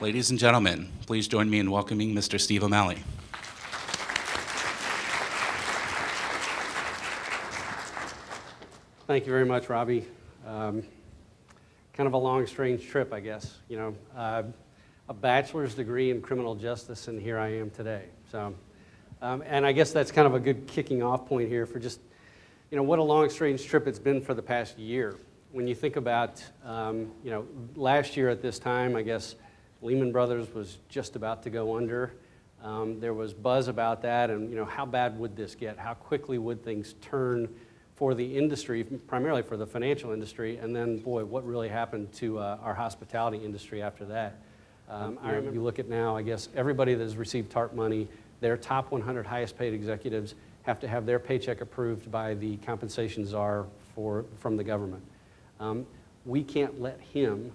Ladies and gentlemen, please join me in welcoming Mr. Steve O'Malley. Thank you very much, Robbie. Kind of a long, strange trip, I guess. You know, a bachelor's degree in criminal justice, and here I am today. So, and I guess that's kind of a good kicking off point here for just, you know, what a long, strange trip it's been for the past year. When you think about, you know, last year at this time, I guess Lehman Brothers was just about to go under. There was buzz about that, and you know, how bad would this get? How quickly would things turn for the industry, primarily for the financial industry, and then, boy, what really happened to our hospitality industry after that? You look at now, I guess everybody that has received TARP money, their top 100 highest paid executives have to have their paycheck approved by the compensation czar from the government. We can't let him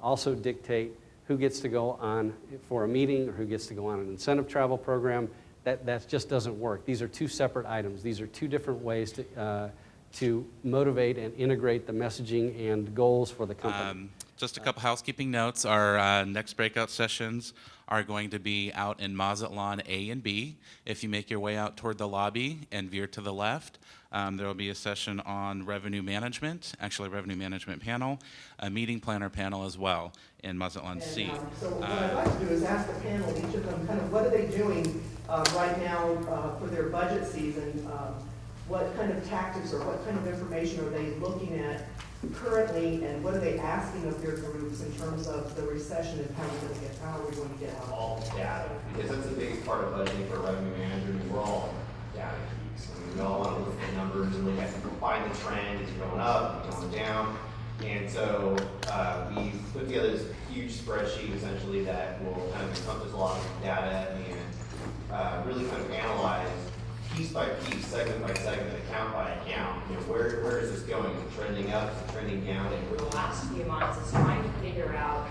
also dictate who gets to go on for a meeting or who gets to go on an incentive travel program. That just doesn't work. These are two separate items. These are two different ways to motivate and integrate the messaging and goals for the company. Just a couple housekeeping notes. Our next breakout sessions are going to be out in Mazatlan A and B. If you make your way out toward the lobby and veer to the left, there will be a session on revenue management, actually a revenue management panel, a meeting planner panel as well in Mazatlan C. So what I'd like to do is ask the panel, each of them, kind of what are they doing right now for their budget season? What kind of tactics or what kind of information are they looking at currently, and what are they asking of their groups in terms of the recession and how are we going to get out? All data, because that's the biggest part of budgeting for a revenue manager. We're all data geeks. I mean, we all want to look at the numbers and look at find the trend. Is it going up? Is it going down? And so we put together this huge spreadsheet essentially that will kind of encompass a lot of data and really kind of analyze piece by piece, segment by segment, account by account. You know, where is this going? Is it trending up? Is it trending down? For the last few months is trying to figure out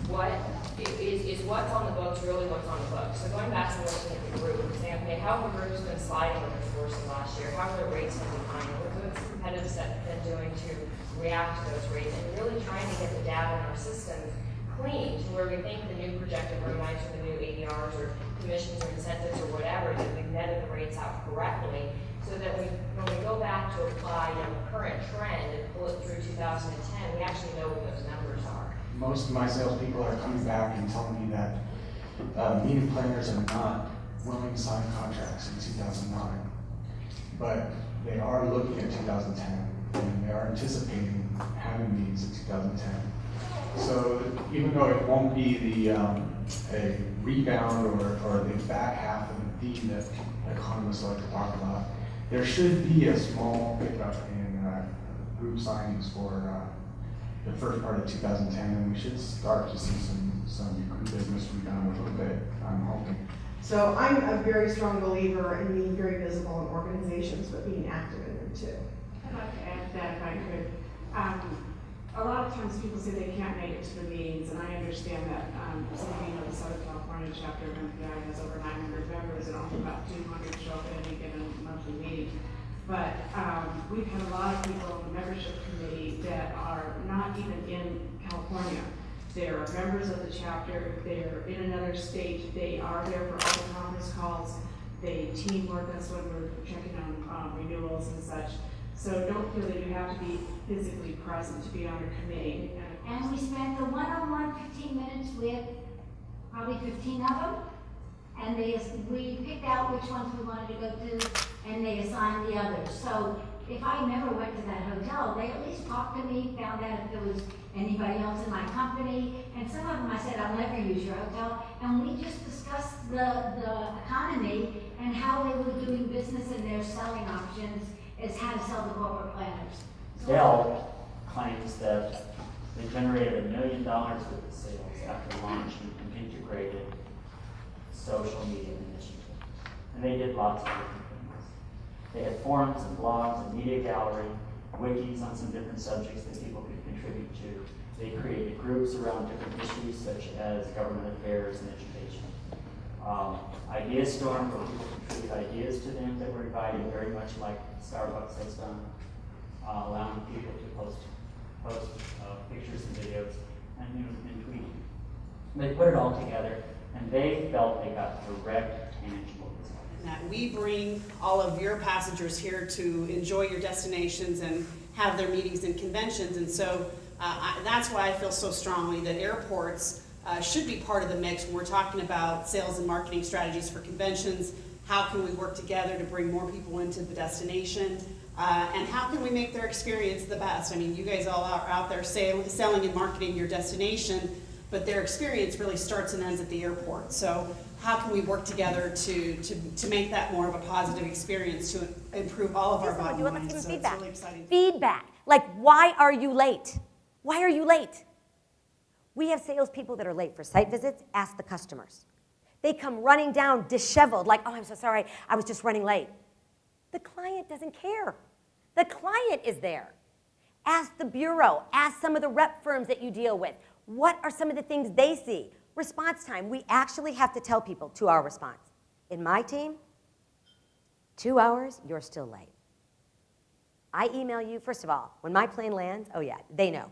what is what's on the books really what's on the books. So going back to looking at the group and saying, okay, how have the groups been sliding over the course of last year? How are their rates been declining? What's the competitive set been doing to react to those rates? And really trying to get the data in our systems clean to where we think the new projected room nights or the new ADRs or commissions or incentives or whatever, that we've netted the rates out correctly, so that when we go back to apply the current trend and pull it through 2010, we actually know what those numbers are. Most of my salespeople are coming back and telling me that meeting planners are not willing to sign contracts in 2009, but they are looking at 2010 and they are anticipating having meetings in 2010. So even though it won't be a rebound or the back half of the theme that economists like to talk about, there should be a small pickup in group signings for the first part of 2010, and we should start to see some group business rebound a little bit, I'm hoping. So I'm a very strong believer in being very visible in organizations, but being active in them too. I'd like to add to that if I could. A lot of times people say they can't make it to the meetings, and I understand that. Some of you know the Southern California chapter of MPI has over 900 members, and only about 200 show up at any given monthly meeting. But we've had a lot of people on the membership committee that are not even in California. They are members of the chapter, they're in another state, they are there for all the conference calls, they teamwork us when we're checking on renewals and such. So don't feel that you have to be physically present to be on your committee. And we spent the one-on-one 15 minutes with probably 15 of them. And we picked out which ones we wanted to go to, and they assigned the others. So if I never went to that hotel, they at least talked to me, found out if there was anybody else in my company. And some of them I said, I'll never use your hotel. And we just discussed the economy and how they were doing business and their selling options is how to sell the corporate planners. Dell claims that they generated $1 million worth of sales after launching an integrated social media initiative. And they did lots of different things. They had forums and blogs and media gallery, wikis on some different subjects that people could contribute to. They created groups around different issues such as government affairs and education. Idea Storm, where people contribute ideas to them that were invited, very much like Starbucks has done, allowing people to post pictures and videos and tweeting. They put it all together, and they felt they got direct, tangible results. That we bring all of your passengers here to enjoy your destinations and have their meetings and conventions. And so that's why I feel so strongly that airports should be part of the mix when we're talking about sales and marketing strategies for conventions. How can we work together to bring more people into the destination? And how can we make their experience the best? I mean, you guys all are out there selling and marketing your destination, but their experience really starts and ends at the airport. So how can we work together to make that more of a positive experience to improve all of our bottom lines? Let's give So them it's feedback. really exciting. Feedback. Like, why are you late? Why are you late? We have salespeople that are late for site visits. Ask the customers. They come running down disheveled, like, oh, I'm so sorry, I was just running late. The client doesn't care. The client is there. Ask the bureau. Ask some of the rep firms that you deal with. What are some of the things they see? Response time. We actually have to tell people 2-hour response. In my team, 2 hours, you're still late. I email you, first of all, when my plane lands, oh yeah, they know.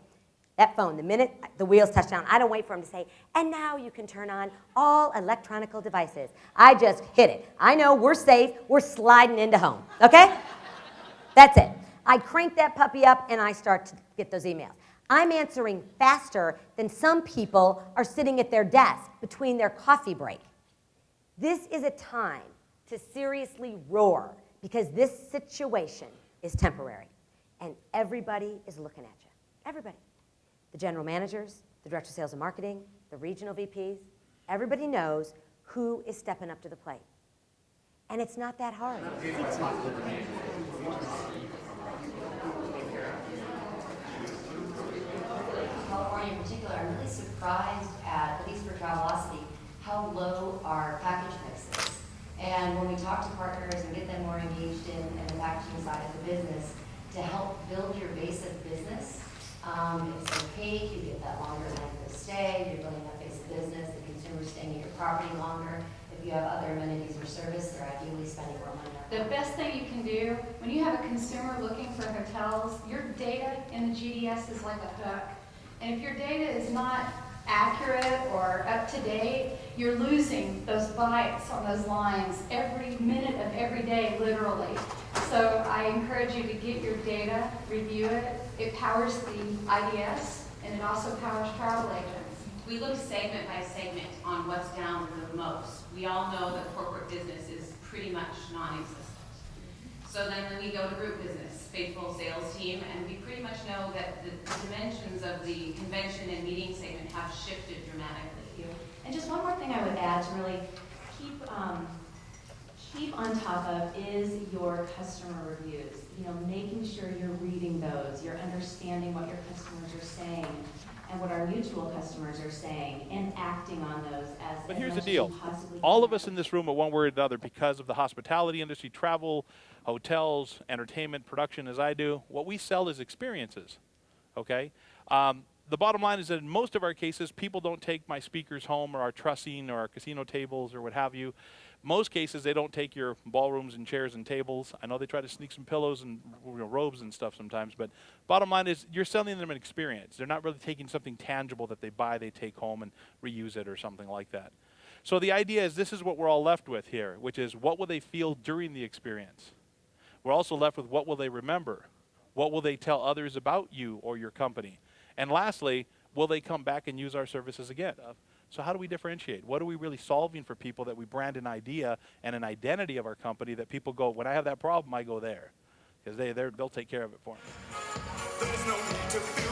That phone, the minute the wheels touch down, I don't wait for them to say, and now you can turn on all electronic devices. I just hit it. I know we're safe, we're sliding into home, okay? That's it. I crank that puppy up and I start to get those emails. I'm answering faster than some people are sitting at their desk between their coffee break. This is a time to seriously roar because this situation is temporary and everybody is looking at you. Everybody. The general managers, the director of sales and marketing, the regional VPs, everybody knows who is stepping up to the plate. And it's not that hard. California in particular, I'm really surprised at least for Travelocity, how low our package mix is. And when we talk to partners and get them more engaged in the packaging side of the business, to help build your base of business, it's opaque, you get that longer length of stay, you're building that base of business, the consumer's staying at your property longer. If you have other amenities or service, they're ideally spending more money. The best thing you can do, when you have a consumer looking for hotels, your data in the GDS is like a hook. And if your data is not accurate or up to date, you're losing those bites on those lines every minute of every day, literally. So I encourage you to get your data, review it. It powers the IDS, and it also powers travel agents. We look segment by segment on what's down the most. We all know that corporate business is pretty much non-existent. So then we go to group business, faithful sales team, and we pretty much know that the dimensions of the convention and meeting segment have shifted dramatically. And just one more thing I would add to really keep on top of is your customer reviews. You know, making sure you're reading those, you're understanding what your customers are saying and what our mutual customers are saying and acting on those as But here's much the as you deal. possibly All can. of us in this room at one way or another, because of the hospitality industry, travel, hotels, entertainment, production as I do, what we sell is experiences, okay? The bottom line is that in most of our cases, people don't take my speakers home or our trussing or our casino tables or what have you. Most cases, they don't take your ballrooms and chairs and tables. I know they try to sneak some pillows and robes and stuff sometimes, but bottom line is you're selling them an experience. They're not really taking something tangible that they buy, they take home and reuse it or something like that. So the idea is this is what we're all left with here, which is what will they feel during the experience? We're also left with what will they remember? What will they tell others about you or your company? And lastly, will they come back and use our services again? So how do we differentiate? What are we really solving for people that we brand an idea and an identity of our company that people go, when I have that problem, I go there. Because they'll take care of it for me. There's no need to feel